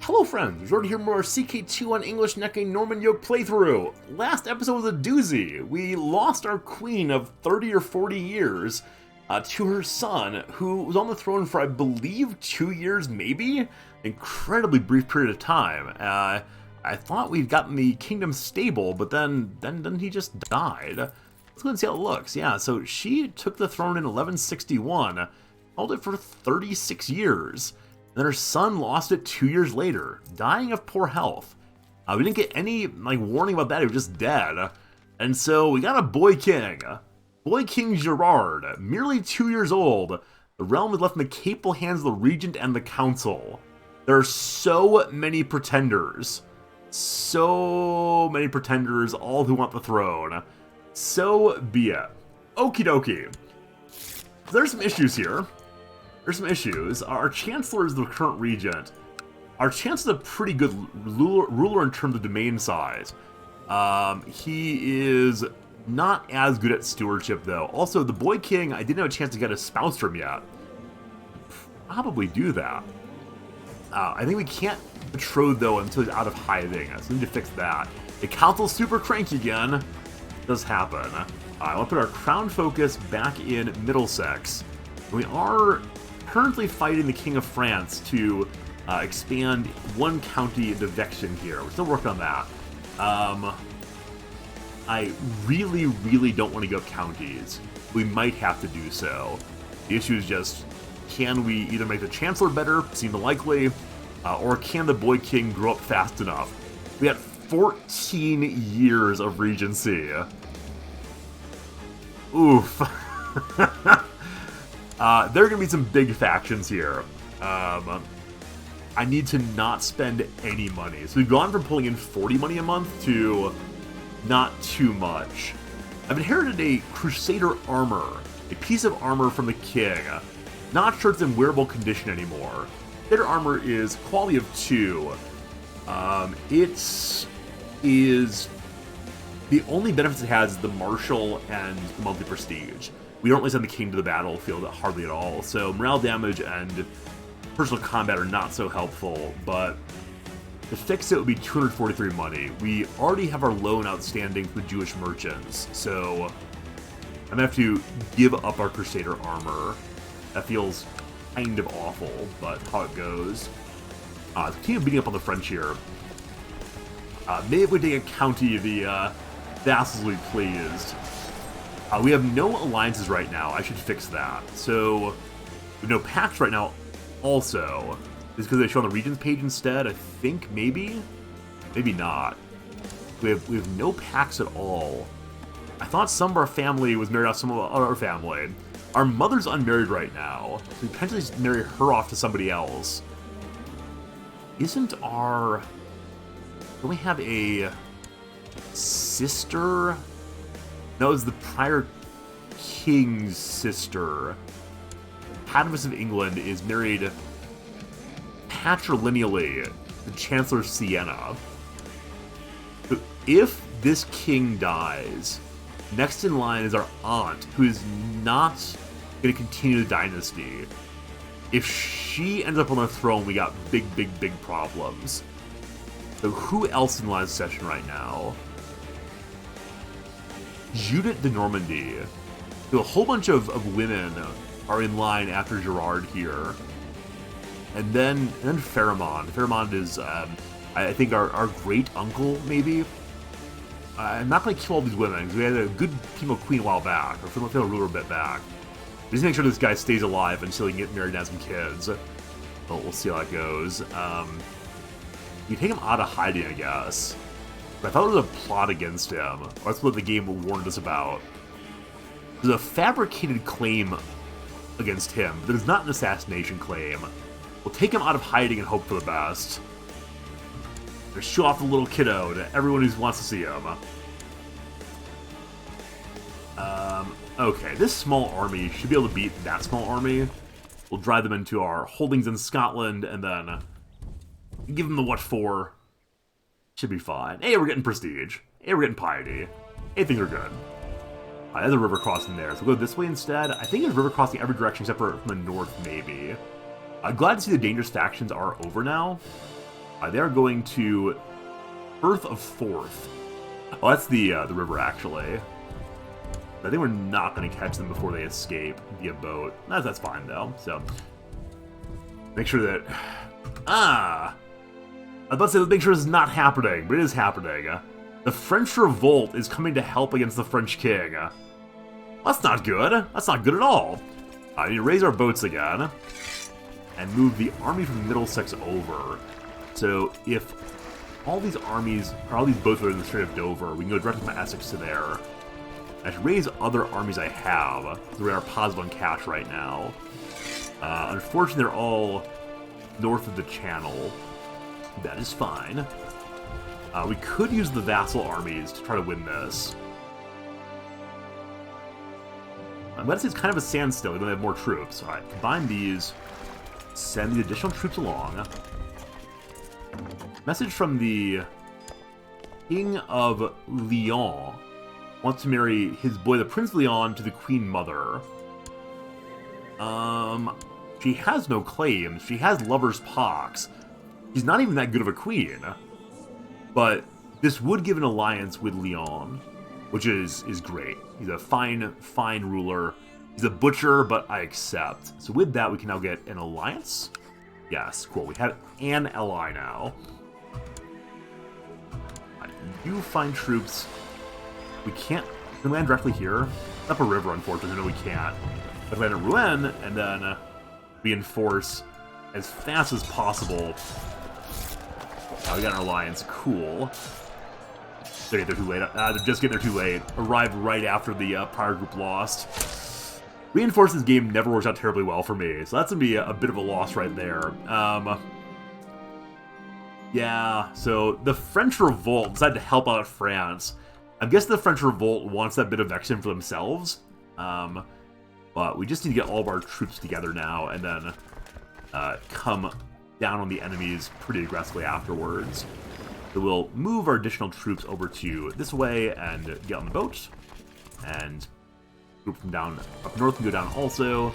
Hello friends, resort to hear more CK2 on English Neck Norman Yoke playthrough. Last episode was a doozy. We lost our queen of 30 or 40 years to her son, who was on the throne for, I believe, 2 years, maybe? Incredibly brief period of time. I thought we'd gotten the kingdom stable, but then he just died. Let's go and see how it looks. Yeah, so she took the throne in 1161, held it for 36 years. Then her son lost it 2 years later, dying of poor health. We didn't get any warning about that, he was just dead. And so we got a boy king. Boy King Gerard, merely 2 years old. The realm is left in the capable hands of the regent and the council. There are so many pretenders. So many pretenders, all who want the throne. So be it. Okie dokie. There's some issues here. There's some issues. Our Chancellor is the current regent. Our Chancellor is a pretty good ruler in terms of domain size. He is not as good at stewardship, though. Also, the Boy King, I didn't have a chance to get a spouse from yet. Probably do that. I think we can't betroth, though, until he's out of hiding, so we need to fix that. The Council's super cranky again. It does happen. I want to put our crown focus back in Middlesex. We are currently fighting the King of France to expand one county into Vection here. We're still working on that. I really don't want to go counties. We might have to do so. The issue is just, can we either make the Chancellor better, seem likely, or can the Boy King grow up fast enough? We got 14 years of regency. Oof. There are going to be some big factions here. I need to not spend any money. So we've gone from pulling in 40 money a month to not too much. I've inherited a Crusader armor, a piece of armor from the king. Not sure it's in wearable condition anymore. Crusader armor is quality of 2. It is... The only benefits it has is the martial and the monthly prestige. We don't really send the king to the battlefield hardly at all, so morale damage and personal combat are not so helpful, but to fix it would be 243 money. We already have our loan outstanding for Jewish merchants, so I'm gonna have to give up our Crusader armor. That feels kind of awful, but how it goes. Continue beating up on the French here. Maybe if we take a county, the vassals will be pleased. We have no alliances right now. I should fix that. So, we have no pacts right now also. Is because they show on the regions page instead? I think maybe? Maybe not. We have no pacts at all. I thought some of our family was married off some of our family. Our mother's unmarried right now. We potentially just marry her off to somebody else. Isn't our... Don't we have a sister? No, it was the prior king's sister. Patmos of England is married patrilineally to Chancellor Siena. So if this king dies, next in line is our aunt, who is not going to continue the dynasty. If she ends up on the throne, we got big problems. So who else in line of succession right now? Judith de Normandy. So a whole bunch of women are in line after Gerard here. And then Pharamond. Pharamond is, I think, our great-uncle, maybe? I'm not going to kill all these women, because we had a good female queen a while back, or female ruler a bit back. Just make sure this guy stays alive until he can get married and have some kids. Well, we'll see how that goes. You take him out of hiding, I guess. But I thought there was a plot against him. Or that's what the game warned us about. There's a fabricated claim against him. There's not an assassination claim. We'll take him out of hiding and hope for the best. Just show off the little kiddo to everyone who wants to see him. Okay, this small army should be able to beat that small army. We'll drive them into our holdings in Scotland, and then give them the what for. Should be fine. Hey, we're getting prestige. Hey, we're getting piety. Hey, things are good. There's a river crossing there, so we'll go this way instead. I think there's a river crossing every direction except for from the north, maybe. I'm glad to see the dangerous factions are over now. They are going to Firth of Forth. Oh, that's the river, actually. I think we're not going to catch them before they escape via boat. That's fine, though. So, make sure that... I was about to say, let's make sure this is not happening, but it is happening. The French revolt is coming to help against the French king. That's not good. That's not good at all. I need to raise our boats again and move the army from Middlesex over. So if all these armies, or all these boats are in the Strait of Dover, we can go directly from Essex to there. I should raise other armies I have, so we are positive on cash right now. Unfortunately, they're all north of the Channel. That is fine. We could use the vassal armies to try to win this. I'm going to say it's kind of a standstill. We don't have more troops. Alright, combine these. Send the additional troops along. Message from the King of Lyon. Wants to marry his boy, the Prince of Lyon, to the Queen Mother. She has no claims. She has lover's pox. She's not even that good of a queen. But this would give an alliance with Lyon, which is great. He's a fine ruler. He's a butcher, but I accept. So with that, we can now get an alliance. Yes, cool. We have an ally now. You find troops. We can't land directly here. Up a river, unfortunately. No, we can't. But land at Rouen, and then reinforce as fast as possible. We got an alliance. Cool. They're too late. They're just getting there too late. Arrived right after the prior group lost. Reinforce this game never works out terribly well for me, so that's going to be a bit of a loss right there. Yeah, so the French revolt decided to help out France. I'm guessing the French revolt wants that bit of Vexin for themselves. But we just need to get all of our troops together now and then come down on the enemies pretty aggressively afterwards. So we'll move our additional troops over to this way and get on the boat. And group from down up north can go down also.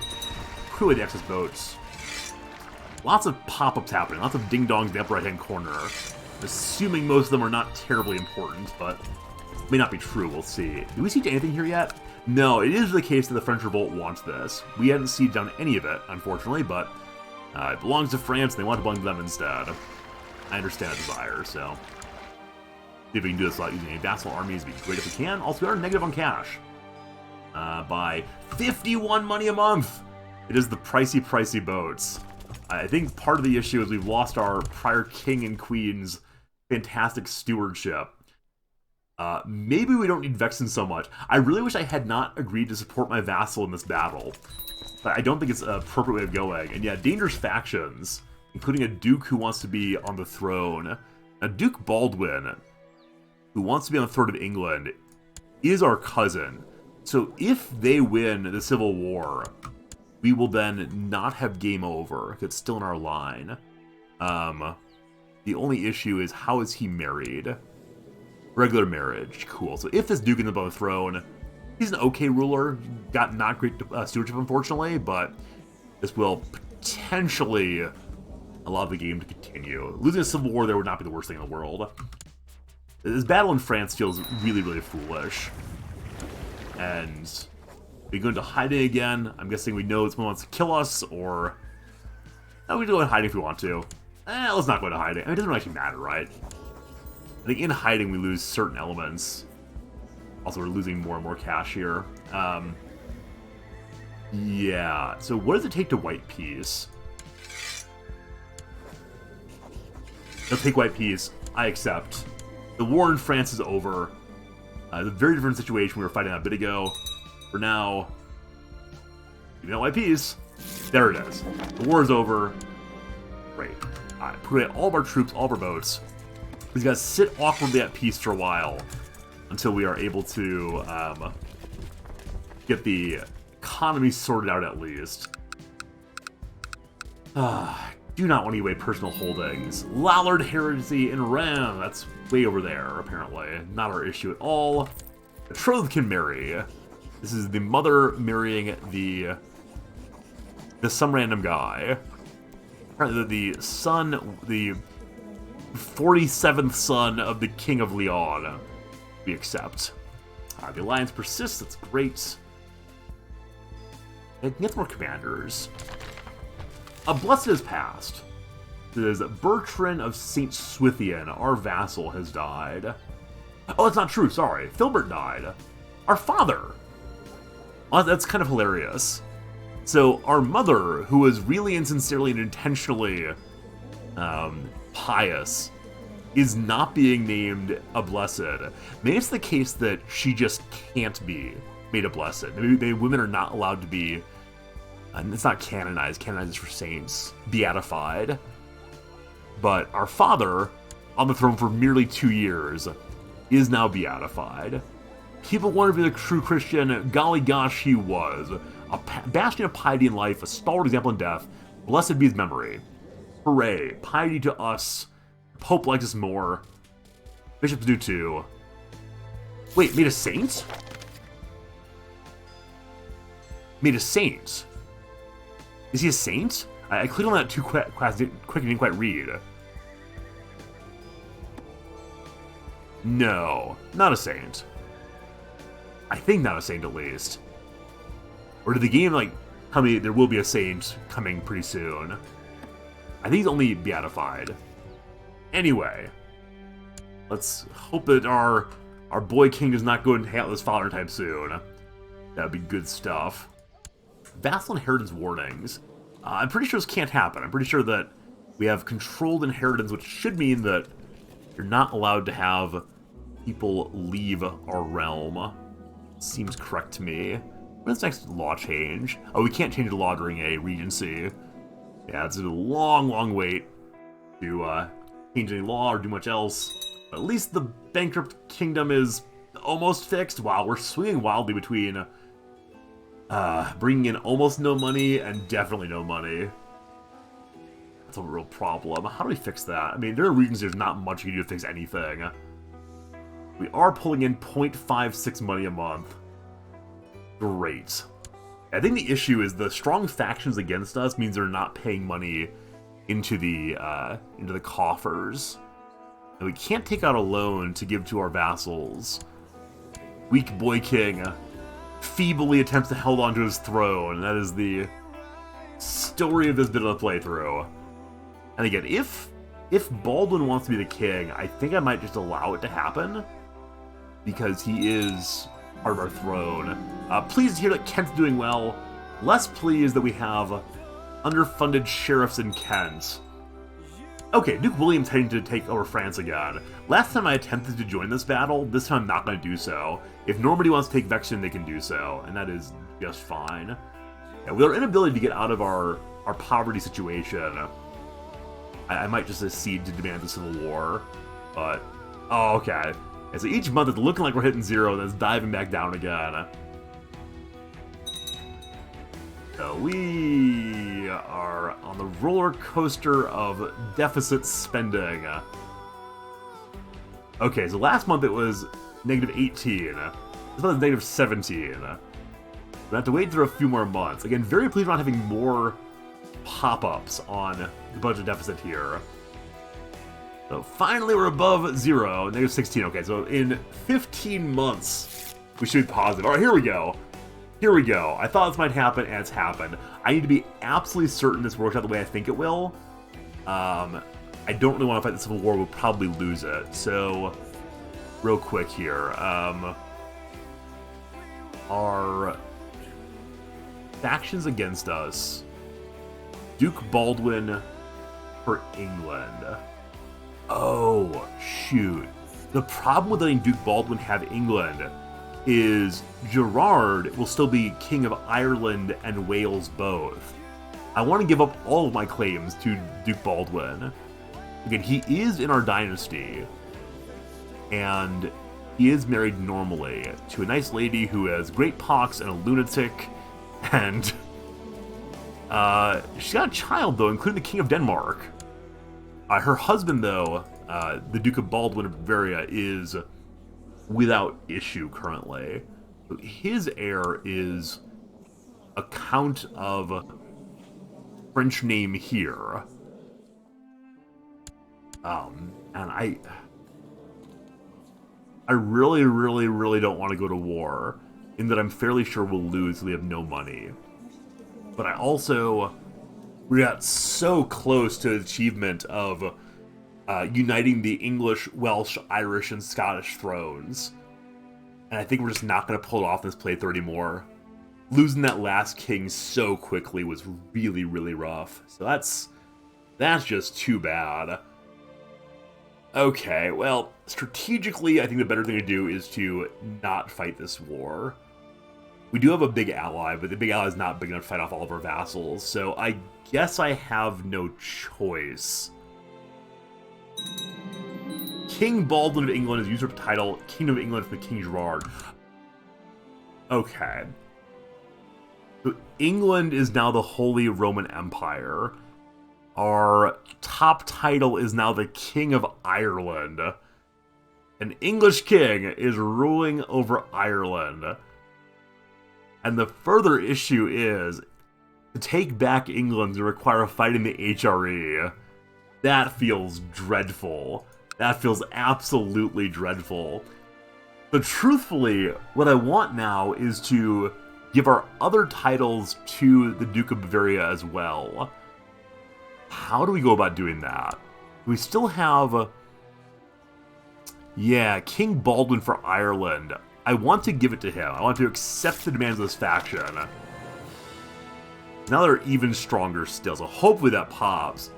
Put away the excess boats. Lots of pop-ups happening, lots of ding-dongs in the upper right-hand corner. Assuming most of them are not terribly important, but may not be true, we'll see. Do we siege anything here yet? No, it is the case that the French revolt wants this. We haven't sieged down any of it, unfortunately, but it belongs to France, and they want to belong to them instead. I understand a desire, so see if we can do this without using any vassal armies. It'd be great if we can. Also, we are negative on cash by 51 money a month. It is the pricey boats. I think part of the issue is we've lost our prior king and queen's fantastic stewardship. Maybe we don't need Vexen so much. I really wish I had not agreed to support my vassal in this battle. But I don't think it's an appropriate way of going. And yeah, dangerous factions, including a duke who wants to be on the throne. Now, Duke Baldwin, who wants to be on the throne of England, is our cousin. So if they win the Civil War, we will then not have game over. It's still in our line. The only issue is, how is he married? Regular marriage. Cool. So if this duke ends up on the throne, he's an okay ruler. Got not great stewardship, unfortunately, but this will potentially allow the game to continue. Losing a civil war there would not be the worst thing in the world. This battle in France feels really, really foolish. And we go into hiding again. I'm guessing we know someone wants to kill us, or... No, we can go into hiding if we want to. Let's not go into hiding. I mean, it doesn't actually matter, right? I think in hiding we lose certain elements. Also, we're losing more and more cash here. Yeah, so what does it take to white peace? They'll take white peace. I accept. The war in France is over. It's a very different situation we were fighting a bit ago. For now, give me that white peace. There it is. The war is over. Great. Alright, put away all of our troops, all of our boats. We've got to sit awkwardly at peace for a while until we are able to get the economy sorted out at least. Do not want to give away personal holdings. Lollard heresy in Ram. That's way over there, apparently. Not our issue at all. Betrothed can marry. This is the mother marrying some random guy. Apparently the son, the 47th son of the King of Leon. We accept. The alliance persists, that's great. It can get more commanders. A blessed has passed. It is Bertrand of St. Swithian, our vassal, has died. Oh, that's not true, sorry. Filbert died. Our father. Oh, that's kind of hilarious. So, our mother, who was really and sincerely and intentionally pious, is not being named a blessed. Maybe it's the case that she just can't be made a blessed. Maybe women are not allowed to be, and it's not canonized. Canonized is for saints. Beatified. But our father, on the throne for merely 2 years, is now beatified. People wanted to be the true Christian. Golly gosh, he was. A bastion of piety in life, a stalwart example in death. Blessed be his memory. Hooray. Piety to us. Pope likes us more. Bishops do too. Wait, made a saint? Made a saint? Is he a saint? I clicked on that too quick and didn't quite read. No, not a saint. I think not a saint at least. Or did the game like tell me there will be a saint coming pretty soon? I think he's only beatified. Anyway, let's hope that our boy king does not go and hang out with his father type soon. That'd be good stuff. Vassal inheritance warnings. I'm pretty sure this can't happen. I'm pretty sure that we have controlled inheritance, which should mean that you're not allowed to have people leave our realm. Seems correct to me. When's the next law change? Oh, we can't change the law during a regency. Yeah, it's a long, long wait to change any law or do much else. But at least the bankrupt kingdom is almost fixed. Wow, we're swinging wildly between bringing in almost no money and definitely no money. That's a real problem. How do we fix that? I mean, there are regions there's not much you can do to fix anything. We are pulling in 0.56 money a month. Great. I think the issue is the strong factions against us means they're not paying money into the coffers. And we can't take out a loan to give to our vassals. Weak boy king feebly attempts to hold on to his throne. That is the story of this bit of the playthrough. And again, if Baldwin wants to be the king, I think I might just allow it to happen, because he is part of our throne. Pleased to hear that Kent's doing well. Less pleased that we have underfunded sheriffs in Kent. Okay, Duke William's heading to take over France again. Last time I attempted to join this battle, this time I'm not going to do so. If Normandy wants to take Vexin, they can do so, and that is just fine. Yeah, with our inability to get out of our poverty situation, I might just accede to demand the Civil War, but... Oh, okay. And so each month it's looking like we're hitting zero, then it's diving back down again. So we are on the roller coaster of deficit spending. Okay, so last month it was negative 18. This month it's negative 17. We have to wait through a few more months. Again, very pleased about having more pop-ups on the budget deficit here. So finally we're above zero, negative 16. Okay, so in 15 months we should be positive. All right, here we go. Here we go. I thought this might happen, and it's happened. I need to be absolutely certain this works out the way I think it will. I don't really want to fight the Civil War. We'll probably lose it. So, real quick here. Our factions against us. Duke Baldwin for England. Oh, shoot. The problem with letting Duke Baldwin have England is Gerard will still be King of Ireland and Wales both. I want to give up all of my claims to Duke Baldwin. Again, he is in our dynasty, and he is married normally to a nice lady who has great pox and a lunatic, and she's got a child, though, including the King of Denmark. Her husband, though, the Duke of Baldwin of Bavaria, is without issue currently. His heir is a Count of French name here. And I really, really, really don't want to go to war, in that I'm fairly sure we'll lose, so we have no money. But I also, we got so close to the achievement of uniting the English, Welsh, Irish, and Scottish thrones. And I think we're just not going to pull it off in this playthrough anymore. Losing that last king so quickly was really, really rough. So that's just too bad. Okay, well, strategically, I think the better thing to do is to not fight this war. We do have a big ally, but the big ally is not big enough to fight off all of our vassals, so I guess I have no choice. King Baldwin of England has usurped the title King of England from King Gerard. Okay. So England is now the Holy Roman Empire. Our top title is now the King of Ireland. An English king is ruling over Ireland. And the further issue is, to take back England to require fighting the HRE. That feels dreadful. That feels absolutely dreadful. But truthfully, what I want now is to give our other titles to the Duke of Bavaria as well. How do we go about doing that? We still have... yeah, King Baldwin for Ireland. I want to give it to him. I want to accept the demands of this faction. Now they're even stronger still, so hopefully that pops.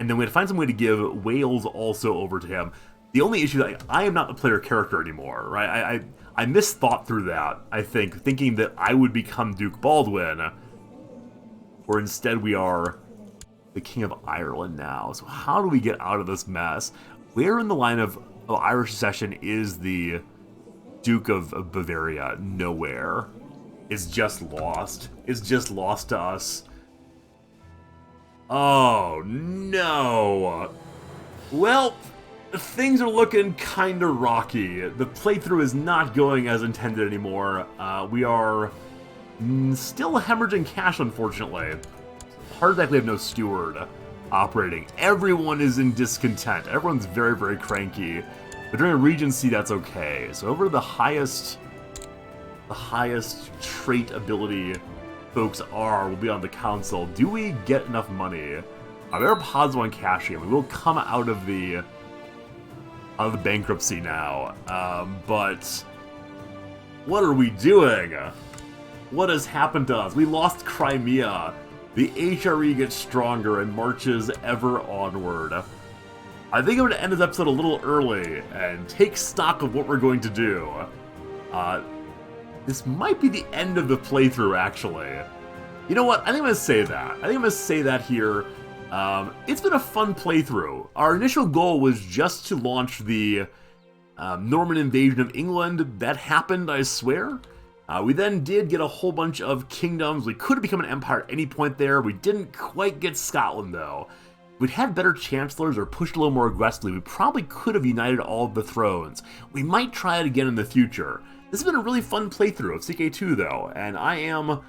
And then we have to find some way to give Wales also over to him. The only issue is I am not the player character anymore, right? I misthought through that, I think, thinking that I would become Duke Baldwin. Or instead we are the King of Ireland now. So how do we get out of this mess? Where in the line of Irish succession is the Duke of Bavaria? Nowhere. It's just lost. It's just lost to us. Oh, no. Well, things are looking kinda rocky. The playthrough is not going as intended anymore. We are still hemorrhaging cash, unfortunately. Hard that we have no steward operating. Everyone is in discontent. Everyone's very, very cranky. But during a regency, that's okay. So over the highest trait ability folks will be on the council. Do we get enough money? They're positive on cash here. We will come out of the bankruptcy now. But what are we doing? What has happened to us? We lost Crimea. The HRE gets stronger and marches ever onward. I think I'm going to end this episode a little early and take stock of what we're going to do. This might be the end of the playthrough, actually. You know what? I think I'm going to say that. I think I'm going to say that here. It's been a fun playthrough. Our initial goal was just to launch the Norman invasion of England. That happened, I swear. We then did get a whole bunch of kingdoms. We could have become an empire at any point there. We didn't quite get Scotland, though. If we'd had better chancellors or pushed a little more aggressively, we probably could have united all of the thrones. We might try it again in the future. This has been a really fun playthrough of CK2, though, and I am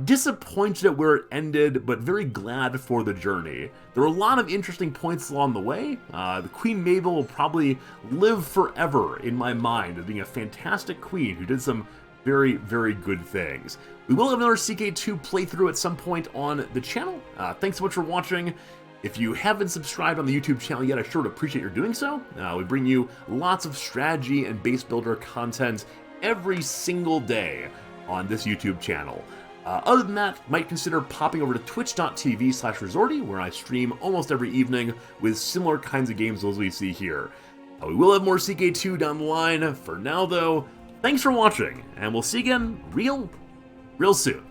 disappointed at where it ended, but very glad for the journey. There were a lot of interesting points along the way. The Queen Mabel will probably live forever in my mind as being a fantastic queen who did some very, very good things. We will have another CK2 playthrough at some point on the channel. Thanks so much for watching. If you haven't subscribed on the YouTube channel yet, I sure would appreciate your doing so. We bring you lots of strategy and base builder content every single day on this YouTube channel. Other than that, might consider popping over to twitch.tv/resorty, where I stream almost every evening with similar kinds of games as we see here. We will have more CK2 down the line. For now, though, thanks for watching, and we'll see you again real soon.